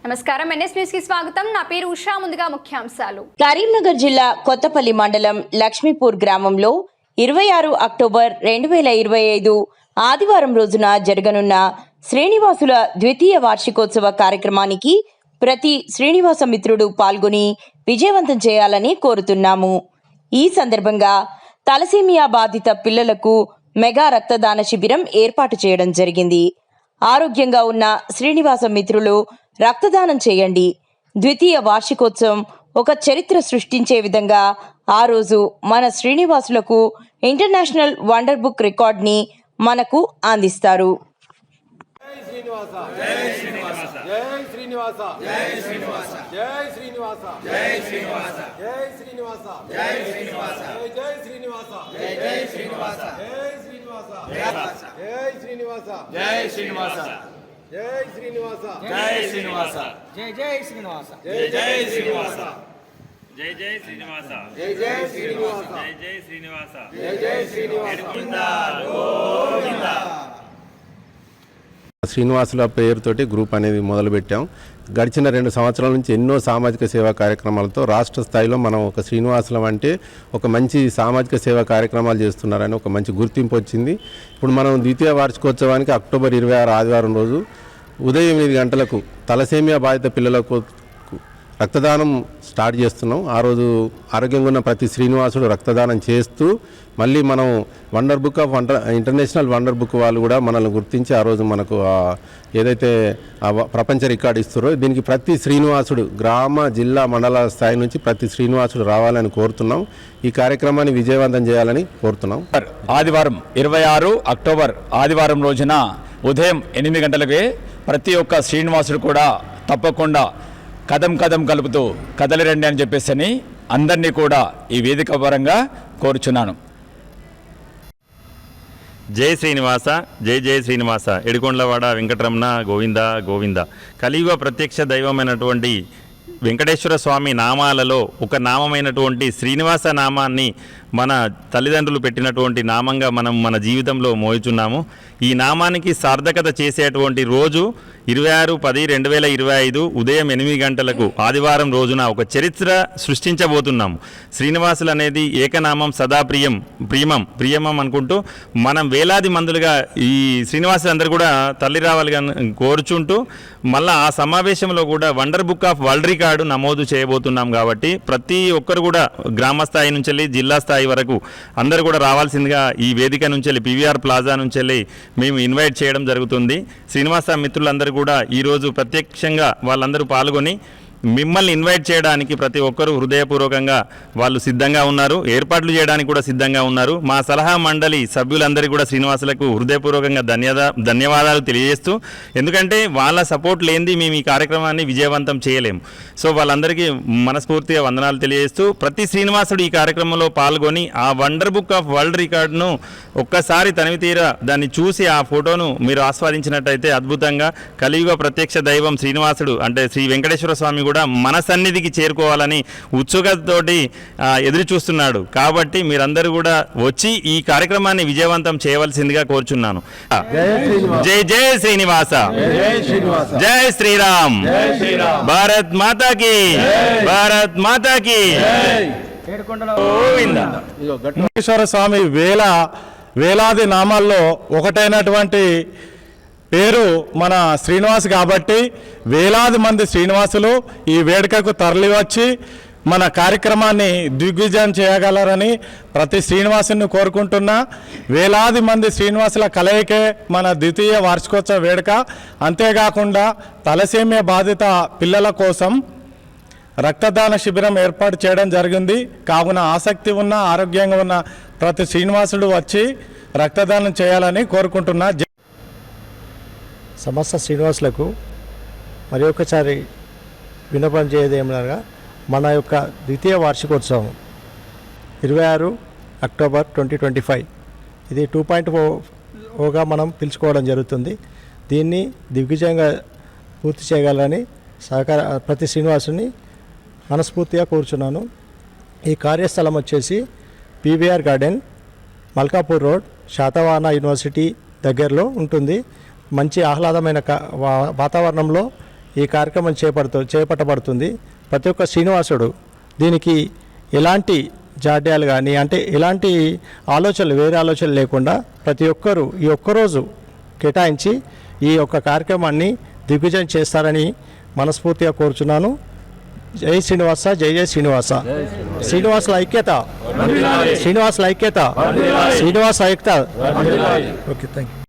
నమస్కారం, NS news కి స్వాగతం. నా పేరు ఉషా. ముందుగా ముఖ్యాంశాలు. కరీంనగర్ జిల్లా కొత్తపల్లి మండలం లక్ష్మీపూర్ గ్రామంలో 26 అక్టోబర్ 2025 ఆదివారం రోజున జరగనున్న శ్రీనివాసుల ద్వితీయ వార్షికోత్సవ కార్యక్రమానికి ప్రతి శ్రీనివాస మిత్రుడు పాల్గొని విజయవంతం చేయాలని కోరుతున్నాము. ఈ సందర్భంగా తలసేమియా బాధిత పిల్లలకు మెగా రక్తదాన శిబిరం ఏర్పాటు చేయడం జరిగింది. ఆరోగ్యంగా ఉన్న శ్రీనివాస మిత్రులు రక్తదానం చేయండి. ద్వితీయ వార్షికోత్సవం ఒక చరిత్ర సృష్టించే విధంగా ఆ రోజు మన శ్రీనివాసులకు ఇంటర్నేషనల్ వండర్ బుక్ రికార్డ్ని మనకు అందిస్తారు. జై శ్రీనివాస జై శ్రీనివాస జై జై శ్రీనివాస జై జై శ్రీనివాస జై జై శ్రీనివాస జై జై శ్రీనివాస జై జై శ్రీనివాస జై జై శ్రీనివాస గోవిందా. శ్రీనివాసుల పేరుతోటి గ్రూప్ అనేది మొదలుపెట్టాం. గడిచిన 2 సంవత్సరాల నుంచి ఎన్నో సామాజిక సేవా కార్యక్రమాలతో రాష్ట్ర స్థాయిలో మనం ఒక శ్రీనివాసులం అంటే ఒక మంచి సామాజిక సేవా కార్యక్రమాలు చేస్తున్నారని ఒక మంచి గుర్తింపు వచ్చింది. ఇప్పుడు మనం ద్వితీయ వార్షికోత్సవానికి అక్టోబర్ 26 ఆదివారం రోజు ఉదయం 8 గంటలకు తలసేమియా బాధిత పిల్లలకు రక్తదానం స్టార్ట్ చేస్తున్నాం. ఆ రోజు ఆరోగ్యంగా ఉన్న ప్రతి శ్రీనివాసుడు రక్తదానం చేస్తూ మళ్ళీ మనం wonder book of international wonder book వాళ్ళు కూడా మనల్ని గుర్తించి ఆ రోజు మనకు ఏదైతే ప్రపంచ రికార్డు ఇస్తారో దీనికి ప్రతి శ్రీనివాసుడు గ్రామ జిల్లా మండల స్థాయి నుంచి ప్రతి శ్రీనివాసుడు రావాలని కోరుతున్నాం. ఈ కార్యక్రమాన్ని విజయవంతం చేయాలని కోరుతున్నాం. ఆదివారం 26 అక్టోబర్ ఆదివారం రోజున ఉదయం 8 గంటలకే ప్రతి ఒక్క శ్రీనివాసుడు కూడా తప్పకుండా కదం కలుపుతూ కదలి రండి అని చెప్పేసి అందరినీ కూడా ఈ వేదిక పరంగా కోరుచున్నాను. జై శ్రీనివాస జై జై శ్రీనివాస. ఎడికొండలవాడ వెంకటరమణ గోవింద గోవింద. కలియుగ ప్రత్యక్ష దైవమైనటువంటి వెంకటేశ్వర స్వామి నామాలలో ఒక నామమైనటువంటి శ్రీనివాస నామాన్ని మన తల్లిదండ్రులు పెట్టినటువంటి నామంగా మనం మన జీవితంలో మోయుచున్నాము. ఈ నామానికి సార్థకత చేసేటువంటి రోజు 26/10/2025 ఉదయం 8 గంటలకు ఆదివారం రోజున ఒక చరిత్ర సృష్టించబోతున్నాము. శ్రీనివాసులు అనేది ఏకనామం సదా ప్రియమం అనుకుంటూ మనం వేలాది మందులుగా ఈ శ్రీనివాసులందరూ కూడా తల్లి రావాలిగా కోరుచుంటూ మళ్ళీ ఆ సమావేశంలో కూడా wonder book of world record నమోదు చేయబోతున్నాం. కాబట్టి ప్రతి ఒక్కరు కూడా గ్రామ స్థాయి నుంచి వెళ్ళి జిల్లా స్థాయి వరకు అందరూ కూడా రావాల్సిందిగా ఈ వేదిక నుంచి వెళ్ళి పివిఆర్ ప్లాజా నుంచి వెళ్ళి మేము ఇన్వైట్ చేయడం జరుగుతుంది. శ్రీనివాస మిత్రులందరూ కూడా ఈరోజు ప్రత్యక్షంగా వాళ్ళందరూ పాల్గొని మిమ్మల్ని ఇన్వైట్ చేయడానికి ప్రతి ఒక్కరూ హృదయపూర్వకంగా వాళ్ళు సిద్ధంగా ఉన్నారు. ఏర్పాట్లు చేయడానికి కూడా సిద్ధంగా ఉన్నారు. మా సలహా మండలి సభ్యులందరికీ కూడా శ్రీనివాసులకు హృదయపూర్వకంగా ధన్యవాదాలు తెలియజేస్తూ, ఎందుకంటే వాళ్ళ సపోర్ట్ లేనిది మేము ఈ కార్యక్రమాన్ని విజయవంతం చేయలేము. సో వాళ్ళందరికీ మనస్ఫూర్తిగా వందనాలు తెలియజేస్తూ ప్రతి శ్రీనివాసుడు ఈ కార్యక్రమంలో పాల్గొని ఆ వండర్ బుక్ ఆఫ్ వరల్డ్ రికార్డును ఒక్కసారి తనివి తీరా దాన్ని చూసి ఆ ఫోటోను మీరు ఆస్వాదించినట్టయితే అద్భుతంగా కలియుగ ప్రత్యక్ష దైవం శ్రీనివాసుడు అంటే శ్రీ వెంకటేశ్వర స్వామి కూడా మన సన్నిధికి చేరుకోవాలని ఉత్సుకతతోటి ఎదురు చూస్తున్నాడు. కాబట్టి మీరందరూ కూడా వచ్చి ఈ కార్యక్రమాన్ని విజయవంతం చేయవలసిందిగా కోరుచున్నాను. జై జై శ్రీనివాస జై శ్రీరామ్. భారత్ మాతాకి భారత్ మాతాకి గోవిందా. వెంకటేశ్వర స్వామి వేలాది నామాల్లో ఒకటైనటువంటి పేరు మన శ్రీనివాస్ కాబట్టి వేలాది మంది శ్రీనివాసులు ఈ వేడుకకు తరలి వచ్చి మన కార్యక్రమాన్ని దిగ్విజయం చేయగలరని ప్రతి శ్రీనివాసుని కోరుకుంటున్నా. వేలాది మంది శ్రీనివాసుల కలయికే మన ద్వితీయ వార్షికోత్సవ వేడుక. అంతేకాకుండా తలసేమియా బాధిత పిల్లల కోసం రక్తదాన శిబిరం ఏర్పాటు చేయడం జరిగింది. కావున ఆసక్తి ఉన్న ఆరోగ్యంగా ఉన్న ప్రతి శ్రీనివాసుడు వచ్చి రక్తదానం చేయాలని కోరుకుంటున్నా. సమస్త శ్రీనివాసులకు మరి ఒకసారి విన్నపం చేయదు ఏమనగా మన యొక్క ద్వితీయ వార్షికోత్సవం 26 అక్టోబర్ 2025 ఇది 2.0గా మనం పిలుచుకోవడం జరుగుతుంది. దీన్ని దిగ్విజయంగా పూర్తి చేయగలరని ప్రతి శ్రీనివాసుని మనస్ఫూర్తిగా కోరుచున్నాను. ఈ కార్యస్థలం వచ్చేసి PVR garden, Malkapur road, Satavahana university దగ్గరలో ఉంటుంది. మంచి ఆహ్లాదమైన వాతావరణంలో ఈ కార్యక్రమం చేపట్టబడుతుంది. ప్రతి ఒక్క శ్రీనివాసుడు దీనికి ఎలాంటి జాడ్యాలు కానీ అంటే ఎలాంటి వేరే ఆలోచనలు లేకుండా ప్రతి ఒక్కరూ ఈ ఒక్కరోజు కేటాయించి ఈ యొక్క కార్యక్రమాన్ని దిగ్విజయం చేస్తారని మనస్ఫూర్తిగా కోరుచున్నాను. జై శ్రీనివాస, జై జై శ్రీనివాస. శ్రీనివాసుల ఐక్యత, శ్రీనివాసుల ఐక్యత, శ్రీనివాస ఐక్యత. Okay, thank you.